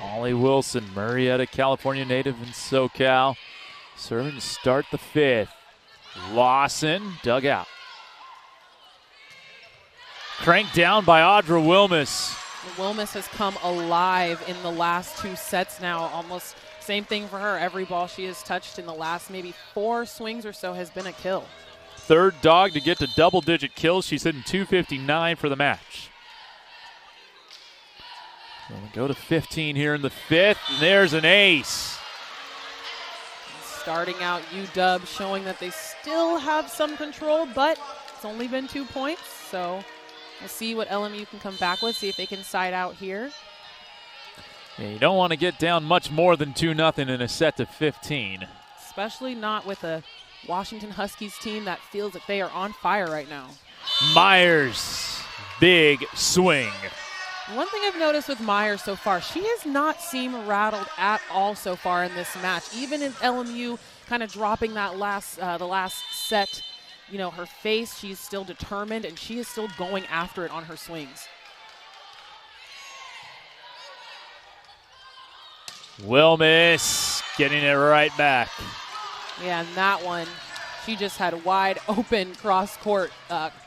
Molly Wilson, Murrieta, California native in SoCal. Serving to start the fifth. Lawson dug out. Cranked down by Audra Wilmus. Wilmus has come alive in the last 2 sets now. Almost same thing for her. Every ball she has touched in the last maybe 4 swings or so has been a kill. Third dog to get to double-digit kills. She's hitting 259 for the match. We'll go to 15 here in the fifth, and there's an ace. Starting out UW showing that they still have some control, but it's only been 2 points, so we'll see what LMU can come back with, see if they can side out here. Yeah, you don't want to get down much more than 2-0 in a set to 15. Especially not with a Washington Huskies team that feels that they are on fire right now. Myers, big swing. One thing I've noticed with Myers so far, she has not seemed rattled at all so far in this match. Even in LMU kind of dropping that the last set, you know, her face, she's still determined, and she is still going after it on her swings. Wilmus getting it right back. Yeah, and that one, she just had a wide open cross-court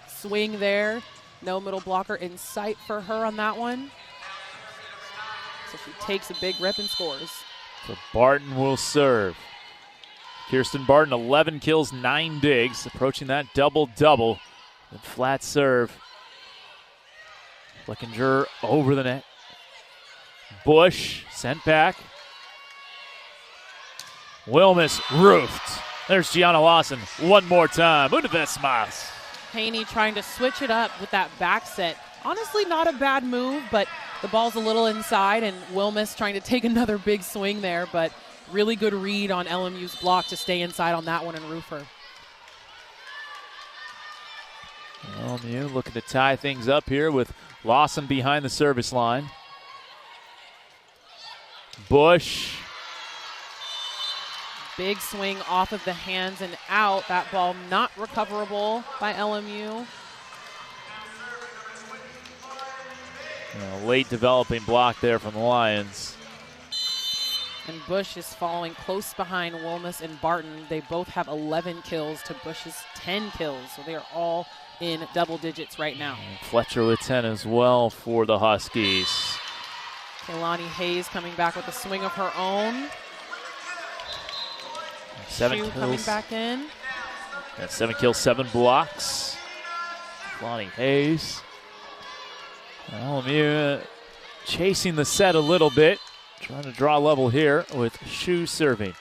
swing there. No middle blocker in sight for her on that one. So she takes a big rip and scores. So Barton will serve. Kirsten Barton, 11 kills, 9 digs, approaching that double-double. The flat serve. Flickinger over the net. Bush sent back. Wilmus roofed. There's Gianna Lawson one more time. Una vez más. Haney trying to switch it up with that back set. Honestly, not a bad move, but the ball's a little inside, and Wilmus trying to take another big swing there, but really good read on LMU's block to stay inside on that one and roof her. LMU looking to tie things up here with Lawson behind the service line. Bush. Big swing off of the hands and out. That ball not recoverable by LMU. Late developing block there from the Lions. And Bush is following close behind Wilmus and Barton. They both have 11 kills to Bush's 10 kills, so they are all in double digits right now. And Fletcher with 10 as well for the Huskies. Kehlani Hayes coming back with a swing of her own. 7 Shu kills. coming back in. 7 kills, 7 blocks. Kehlani Hayes. LMU chasing the set a little bit. Trying to draw level here with Shu serving.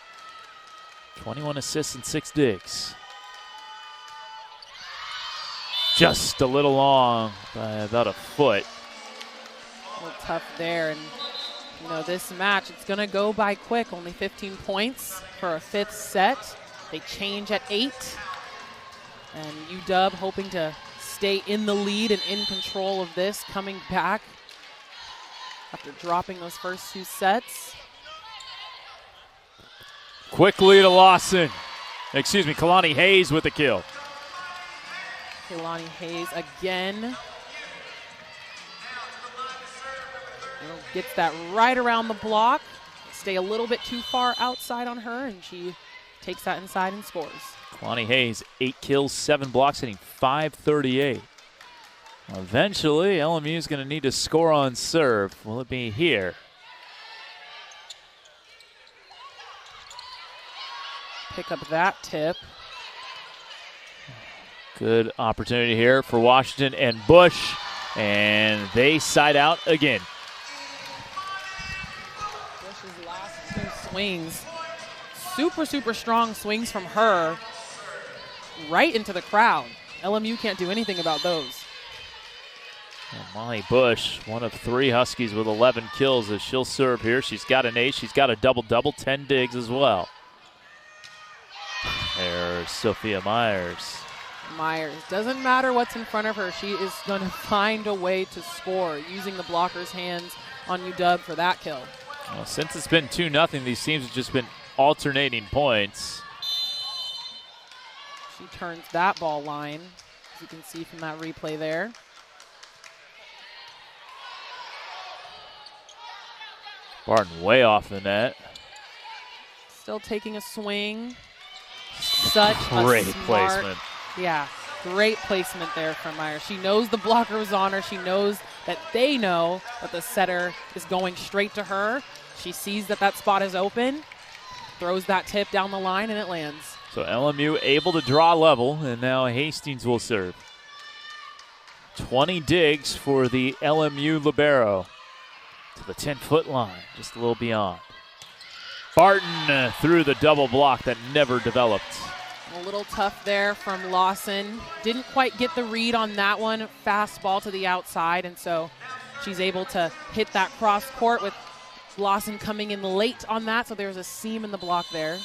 21 assists and 6 digs. Just a little long by about a foot. A little tough there. And, you know, this match, it's going to go by quick. Only 15 points for a 5th set. They change at 8. And UW hoping to stay in the lead and in control of this, coming back after dropping those first 2 sets. Quickly to Lawson. Excuse me, Kehlani Hayes with the kill. Kehlani Hayes again. Gets that right around the block. Stay a little bit too far outside on her, and she takes that inside and scores. Kehlani Hayes, 8 kills, 7 blocks, hitting .538. Eventually, LMU is going to need to score on serve. Will it be here? Pick up that tip. Good opportunity here for Washington and Bush, and they side out again. Bush's last 2 swings. Super strong swings from her right into the crowd. LMU can't do anything about those. Well, Molly Bush, one of 3 Huskies with 11 kills as she'll serve here. She's got an ace. She's got a double-double, 10 digs as well. There's Sophia Myers. Myers, doesn't matter what's in front of her. She is going to find a way to score using the blocker's hands on UW for that kill. Well, since it's been 2-0, these teams have just been alternating points. She turns that ball line, as you can see from that replay there. Barton way off the net. Still taking a swing. Such Great a smart placement. Yeah, great placement there from Myers. She knows the blocker was on her. She knows that they know that the setter is going straight to her. She sees that that spot is open, throws that tip down the line, and it lands. So LMU able to draw level, and now Hastings will serve. 20 digs for the LMU libero to the 10-foot line, just a little beyond. Barton through the double block that never developed. A little tough there from Lawson. Didn't quite get the read on that one. Fastball to the outside, and so she's able to hit that cross court with Lawson coming in late on that, so there's a seam in the block there.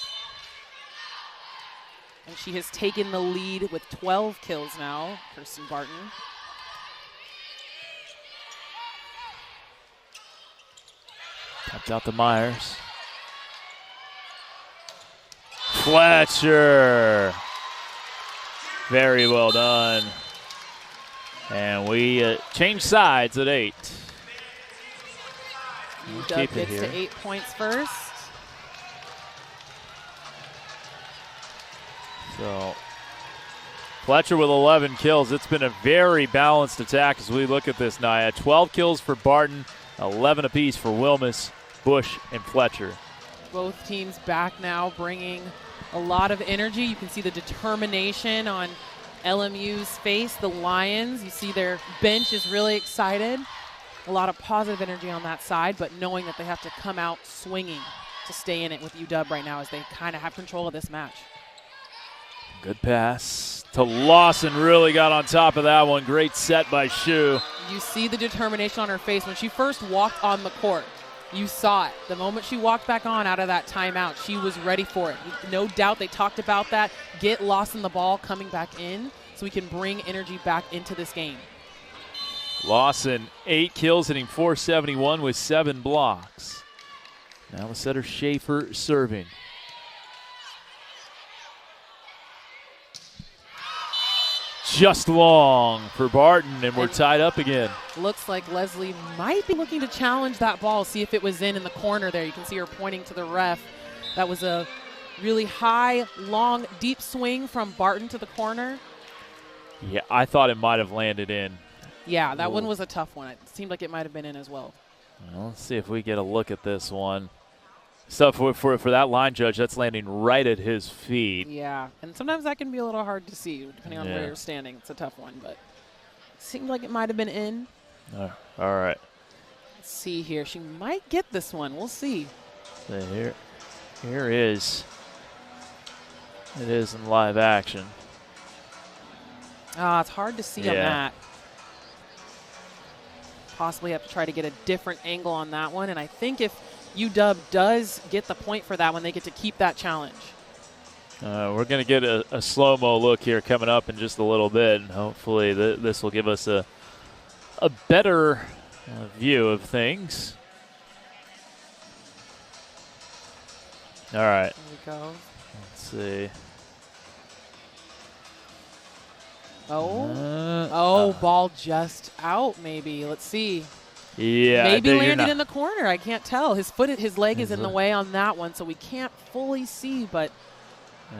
And she has taken the lead with 12 kills now, Kirsten Barton. Tapped out to Myers. Fletcher. Very well done. And we change sides at 8. Doug gets to 8 points first. So Fletcher with 11 kills. It's been a very balanced attack as we look at this, Nia. 12 kills for Barton, 11 apiece for Wilmus, Bush, and Fletcher. Both teams back now, bringing a lot of energy. You can see the determination on LMU's face, the Lions. You see their bench is really excited. A lot of positive energy on that side, but knowing that they have to come out swinging to stay in it with UW right now as they kind of have control of this match. Good pass to Lawson. Really got on top of that one. Great set by Shu. You see the determination on her face. When she first walked on the court, you saw it. The moment she walked back on out of that timeout, she was ready for it. No doubt they talked about that. Get Lawson the ball coming back in so we can bring energy back into this game. Lawson, 8 kills, hitting .471 with 7 blocks. Now the setter Schaefer serving. Just long for Barton, and we're tied up again. Looks like Leslie might be looking to challenge that ball, see if it was in the corner there. You can see her pointing to the ref. That was a really high, long, deep swing from Barton to the corner. Yeah, I thought it might have landed in. Yeah, that one was a tough one. It seemed like it might have been in as well. Well, let's see if we get a look at this one. So for that line judge, that's landing right at his feet. Yeah, and sometimes that can be a little hard to see depending on where you're standing. It's a tough one, but it seemed like it might have been in. All right. Let's see here. She might get this one. We'll see. So here is. It is in live action. It's hard to see on that. Possibly have to try to get a different angle on that one, and I think if UW does get the point for that one, they get to keep that challenge. We're going to get a slow-mo look here coming up in just a little bit, and hopefully this will give us a better view of things. All right. There we go. Let's see. Ball just out maybe. Let's see. Yeah, maybe landed in the corner. I can't tell. His leg is in the way on that one, so we can't fully see, but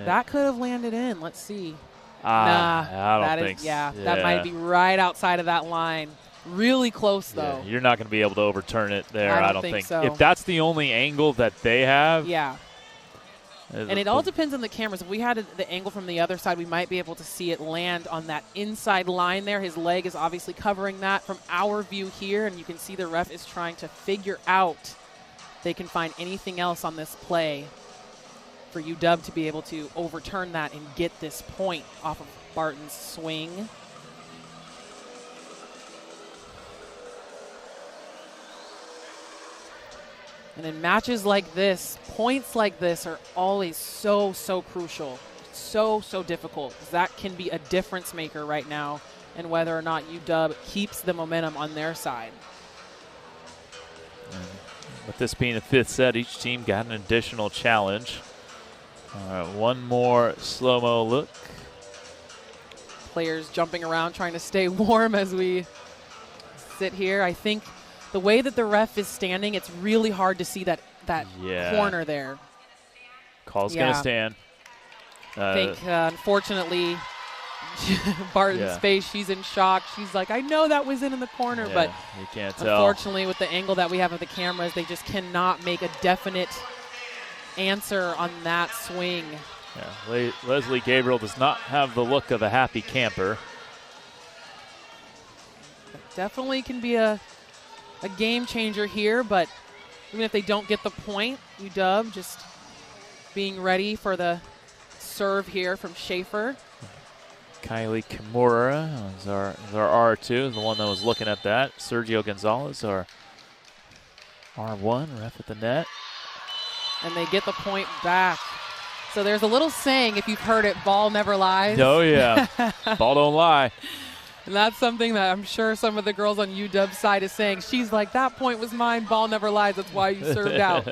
that could have landed in. Let's see. I don't think so. That might be right outside of that line. Really close, though. You're not going to be able to overturn it there, I don't think. So. If that's the only angle that they have. Yeah. And it all depends on the cameras. If we had the angle from the other side, we might be able to see it land on that inside line there. His leg is obviously covering that from our view here, and you can see the ref is trying to figure out if they can find anything else on this play for UW to be able to overturn that and get this point off of Barton's swing. And in matches like this, points like this are always so crucial, so difficult. That can be a difference maker right now in whether or not UW keeps the momentum on their side. With this being the 5th set, each team got an additional challenge. All right, one more slow-mo look. Players jumping around trying to stay warm as we sit here. I think the way that the ref is standing, it's really hard to see that corner there. Call's going to stand. I think, unfortunately, Barton's face, she's in shock. She's like, I know that was in the corner, but you can't tell. Unfortunately, with the angle that we have of the cameras, they just cannot make a definite answer on that swing. Yeah, Leslie Gabriel does not have the look of a happy camper. Definitely can be a game changer here, but even if they don't get the point, UW just being ready for the serve here from Schaefer. Kylie Kimura is our R2, the one that was looking at that. Sergio Gonzalez, our R1, ref at the net. And they get the point back. So there's a little saying, if you've heard it, ball never lies. Oh, yeah. Ball don't lie. And that's something that I'm sure some of the girls on UW's side is saying. She's like, that point was mine, ball never lies, that's why you served out.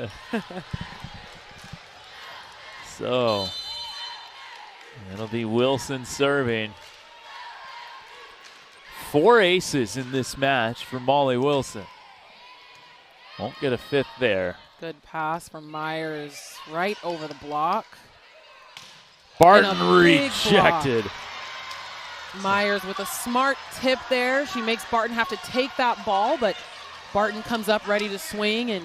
So it'll be Wilson serving. 4 aces in this match for Molly Wilson. Won't get a 5th there. Good pass from Myers right over the block. Barton rejected. Myers with a smart tip there. She makes Barton have to take that ball, but Barton comes up ready to swing, and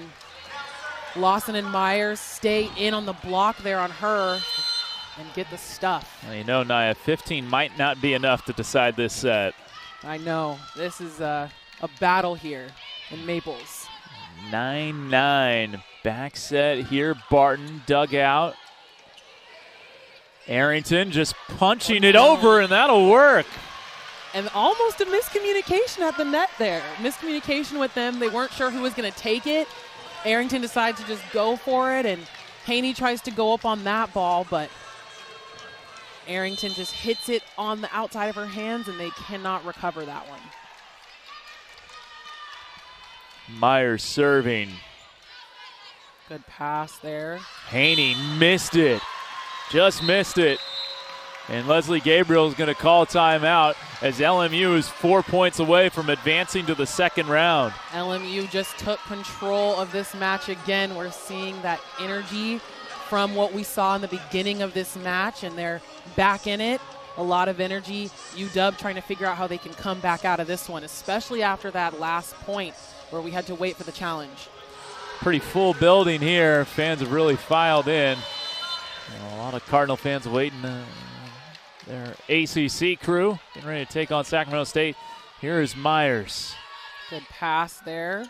Lawson and Myers stay in on the block there on her and get the stuff. Well, you know, Nia, 15 might not be enough to decide this set. I know. This is a battle here in Maples. 9-9. Back set here. Barton dug out. Arrington just punching it over, and that'll work. And almost a miscommunication at the net there. Miscommunication with them. They weren't sure who was going to take it. Arrington decides to just go for it, and Haney tries to go up on that ball, but Arrington just hits it on the outside of her hands, and they cannot recover that one. Myers serving. Good pass there. Haney missed it. Just missed it. And Leslie Gabriel is going to call timeout as LMU is 4 points away from advancing to the second round. LMU just took control of this match again. We're seeing that energy from what we saw in the beginning of this match, and they're back in it. A lot of energy. UW trying to figure out how they can come back out of this one, especially after that last point where we had to wait for the challenge. Pretty full building here. Fans have really filed in. A lot of Cardinal fans waiting. Their ACC crew getting ready to take on Sacramento State. Here is Myers. Good pass there. And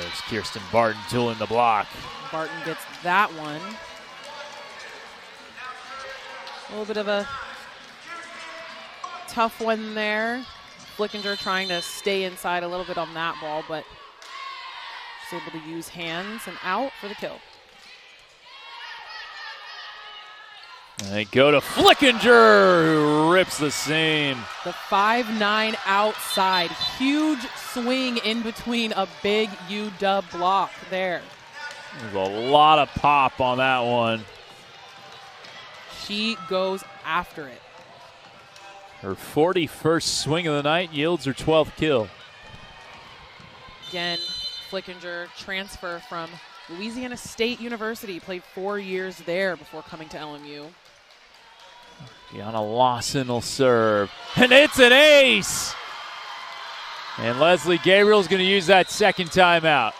there's Kirsten Barton tooling the block. Barton gets that one. A little bit of a tough one there. Flickinger trying to stay inside a little bit on that ball, but she's able to use hands and out for the kill. And they go to Flickinger, who rips the seam. The 5'9" outside. Huge swing in between a big UW block there. There's a lot of pop on that one. She goes after it. Her 41st swing of the night yields her 12th kill. Again, Flickinger transfer from Louisiana State University. Played 4 years there before coming to LMU. Deanna Lawson will serve. And it's an ace! And Leslie Gabriel's going to use that second timeout.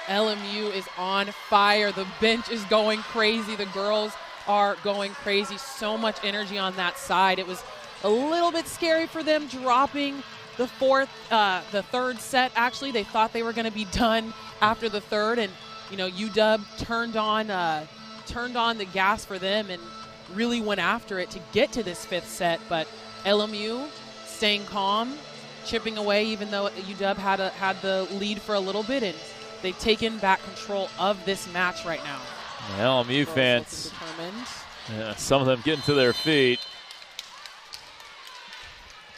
LMU is on fire. The bench is going crazy. The girls are going crazy. So much energy on that side. It was a little bit scary for them dropping the third set. Actually, they thought they were going to be done after the third, and UW turned on the gas for them and really went after it to get to this fifth set. But LMU staying calm, chipping away, even though UW had the lead for a little bit, and they've taken back control of this match right now. LMU fans, some of them getting to their feet.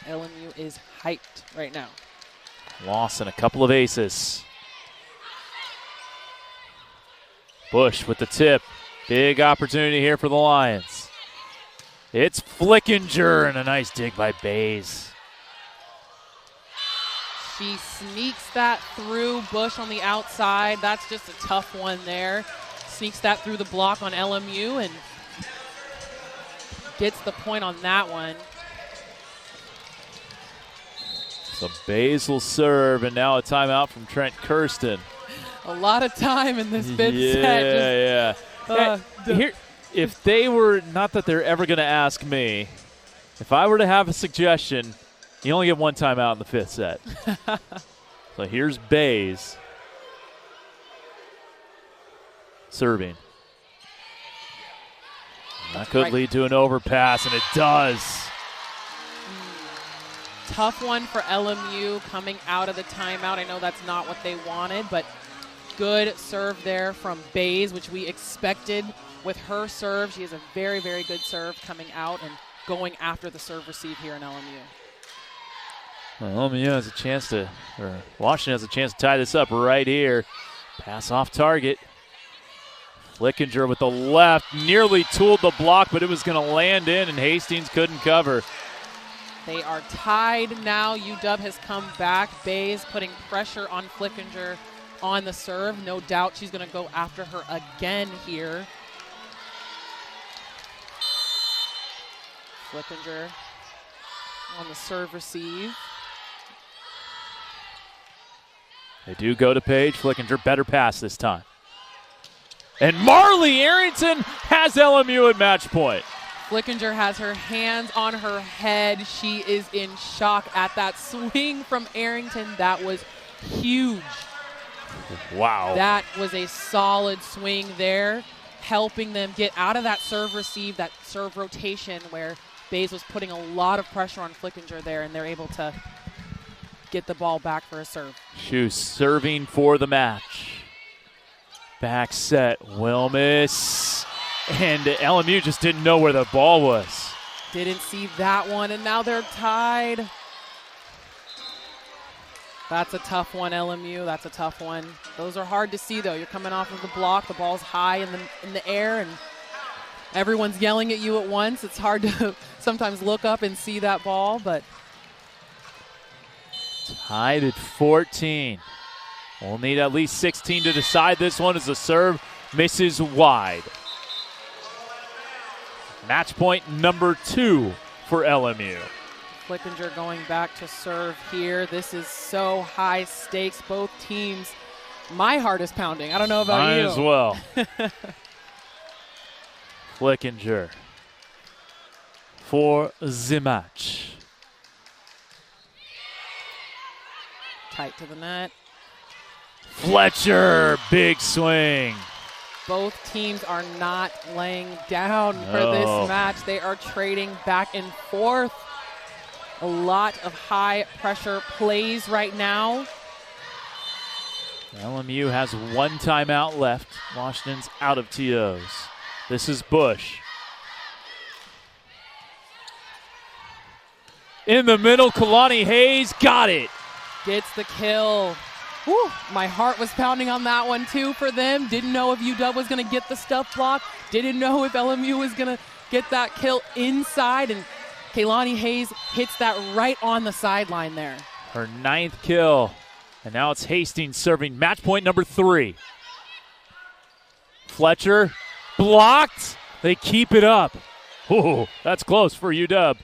LMU is hyped right now. Lawson, a couple of aces. Bush with the tip. Big opportunity here for the Lions. It's Flickinger and a nice dig by Bays. She sneaks that through. Bush on the outside. That's just a tough one there. Sneaks that through the block on LMU and gets the point on that one. So Bays will serve, and now a timeout from Trent Kirsten. A lot of time in this fifth set. Here, if they were, not that they're ever going to ask me, if I were to have a suggestion, you only get one timeout in the fifth set. So here's Bays serving. That could lead to an overpass, and it does. Tough one for LMU coming out of the timeout. I know that's not what they wanted, but good serve there from Bays, which we expected with her serve. She has a very, very good serve coming out and going after the serve receive here in LMU. Well, LMU has a chance to, or Washington has a chance to tie this up right here. Pass off target. Flickinger with the left, nearly tooled the block, but it was going to land in, and Hastings couldn't cover. They are tied now. UW has come back. Bays putting pressure on Flickinger on the serve. No doubt she's going to go after her again here. Flickinger on the serve receive. They do go to Page. Flickinger better pass this time. And Marley Arrington has LMU at match point. Flickinger has her hands on her head. She is in shock at that swing from Arrington. That was huge. Wow. That was a solid swing there, helping them get out of that serve receive, that serve rotation where Bays was putting a lot of pressure on Flickinger there, and they're able to get the ball back for a serve. Shoes serving for the match. Back set, Wilmus. And LMU just didn't know where the ball was. Didn't see that one, and now they're tied. That's a tough one, LMU. That's a tough one. Those are hard to see, though. You're coming off of the block. The ball's high in the air, and everyone's yelling at you at once. It's hard to sometimes look up and see that ball, but tied at 14. We'll need at least 16 to decide this one as the serve misses wide. Match point number 2 for LMU. Flickinger going back to serve here. This is so high stakes. Both teams, my heart is pounding. I don't know about you. Mine as well. Flickinger for the match. Tight to the net. Fletcher, big swing. Both teams are not laying down for this match. They are trading back and forth. A lot of high pressure plays right now. LMU has one timeout left. Washington's out of TOs. This is Bush. In the middle, Kalani Hayes got it. Gets the kill. Whew, my heart was pounding on that one too for them. Didn't know if UW was going to get the stuff block. Didn't know if LMU was going to get that kill inside. And Kaylani Hayes hits that right on the sideline there. Her 9th kill. And now it's Hastings serving match point number 3. Fletcher blocked. They keep it up. Ooh, that's close for UW.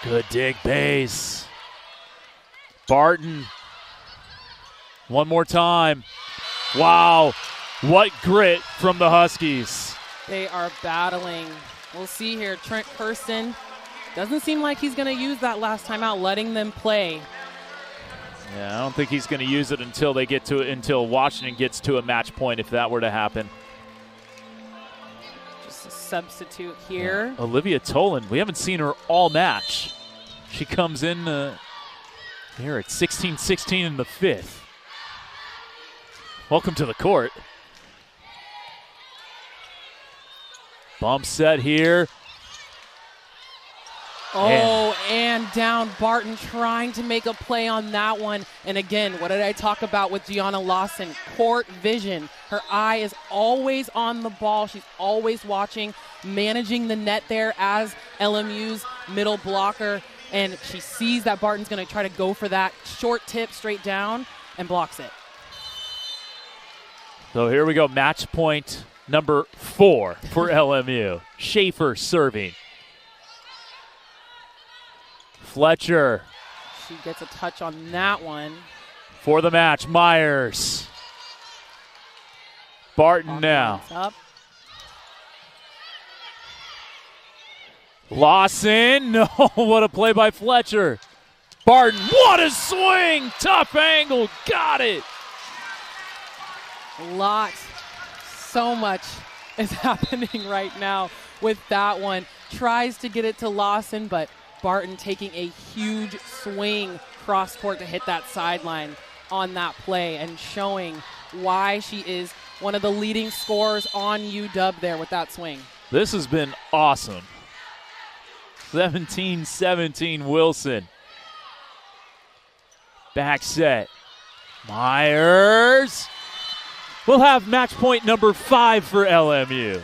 Good dig, Bays. Barton, one more time. Wow, what grit from the Huskies. They are battling. We'll see here. Trent Kirsten doesn't seem like he's going to use that last time out, letting them play. Yeah, I don't think he's going to use it until they get to it, until Washington gets to a match point, if that were to happen. Just a substitute here. Yeah. Olivia Tolan, we haven't seen her all match. She comes in here at 16-16 in the 5th. Welcome to the court. Bump set here. Oh, and down Barton trying to make a play on that one. And again, what did I talk about with Gianna Lawson? Court vision. Her eye is always on the ball. She's always watching, managing the net there as LMU's middle blocker. and she sees that Barton's going to try to go for that short tip straight down and blocks it. So here we go, match point number 4 for LMU. Schaefer serving. Fletcher. She gets a touch on that one. For the match, Myers. Barton now. Up. Lawson, no, what a play by Fletcher. Barton, what a swing, tough angle, got it. So much is happening right now with that one. Tries to get it to Lawson, but Barton taking a huge swing cross court to hit that sideline on that play and showing why she is one of the leading scorers on UW there with that swing. This has been awesome. 17-17 Wilson. Back set. Myers. We'll have match point number 5 for LMU.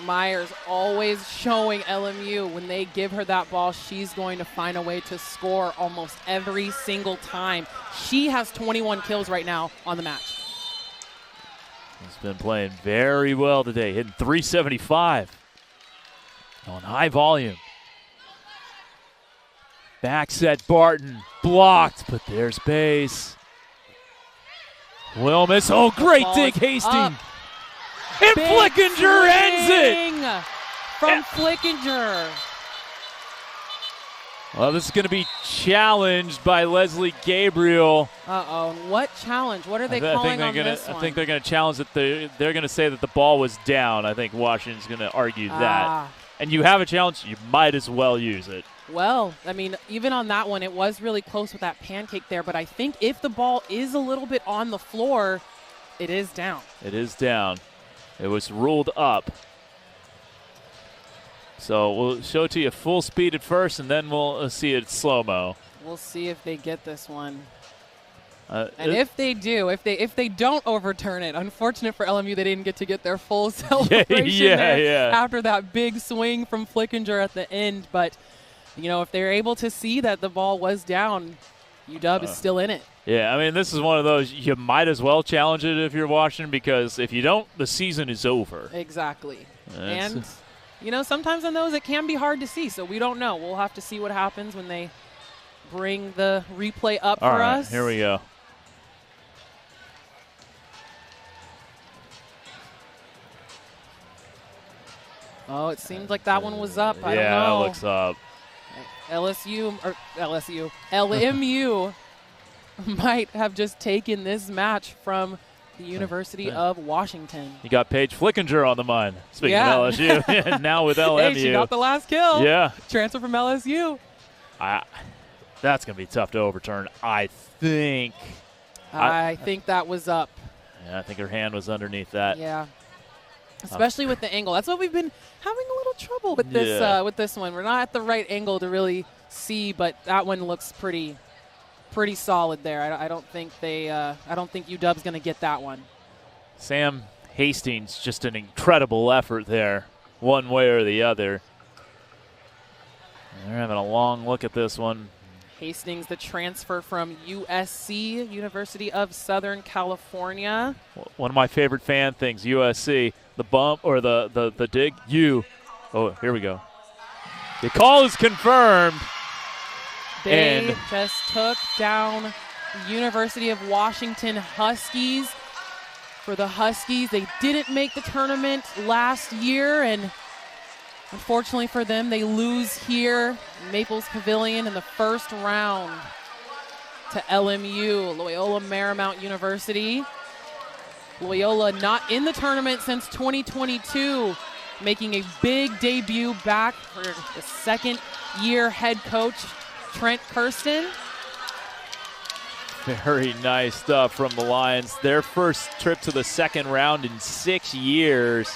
Myers always showing LMU when they give her that ball, she's going to find a way to score almost every single time. She has 21 kills right now on the match. He's been playing very well today, hitting 375 on high volume. Back set, Barton blocked, but there's base. Wilmus, oh, great dig, Hastings. Up. And Big Flickinger ends it. From Flickinger. Well, this is going to be challenged by Leslie Gabriel. Uh-oh, what challenge? What are they calling on this one? I think they're going to challenge that they're going to say that the ball was down. I think Washington's going to argue that. And you have a challenge, you might as well use it. Well, I mean, even on that one, it was really close with that pancake there, but I think if the ball is a little bit on the floor, it is down. It is down. It was ruled up. So we'll show it to you full speed at first, and then we'll see it slow-mo. We'll see if they get this one. And if they do, if they don't overturn it, unfortunate for LMU, they didn't get to get their full celebration after that big swing from Flickinger at the end. But, you know, if they're able to see that the ball was down, UW is still in it. Yeah, I mean, this is one of those, you might as well challenge it if you're Washington, because if you don't, the season is over. Exactly. And, you know, sometimes on those it can be hard to see, so we don't know. We'll have to see what happens when they bring the replay up for us. Here we go. Oh, it seems like that one was up. I don't know. Yeah, it looks up. LMU might have just taken this match from the University of Washington. You got Paige Flickinger on the mind. Speaking of LSU, now with LMU. Hey, she got the last kill. Yeah. Transfer from LSU. That's going to be tough to overturn, I think. I think that was up. Yeah, I think her hand was underneath that. Yeah. Especially with the angle. That's what we've been having a little trouble with this one. We're not at the right angle to really see, but that one looks pretty solid there. I don't think UW's going to get that one. Sam Hastings, just an incredible effort there, one way or the other. They're having a long look at this one. Hastings, the transfer from USC, University of Southern California. One of my favorite fan things, USC, the bump or the dig. Oh, here we go. The call is confirmed. They just took down the University of Washington Huskies. For the Huskies, they didn't make the tournament last year, and unfortunately for them, they lose here in Maples Pavilion in the first round to LMU, Loyola Marymount University. Loyola not in the tournament since 2022, making a big debut back for the second-year head coach, Trent Kirsten. Very nice stuff from the Lions. Their first trip to the second round in 6 years.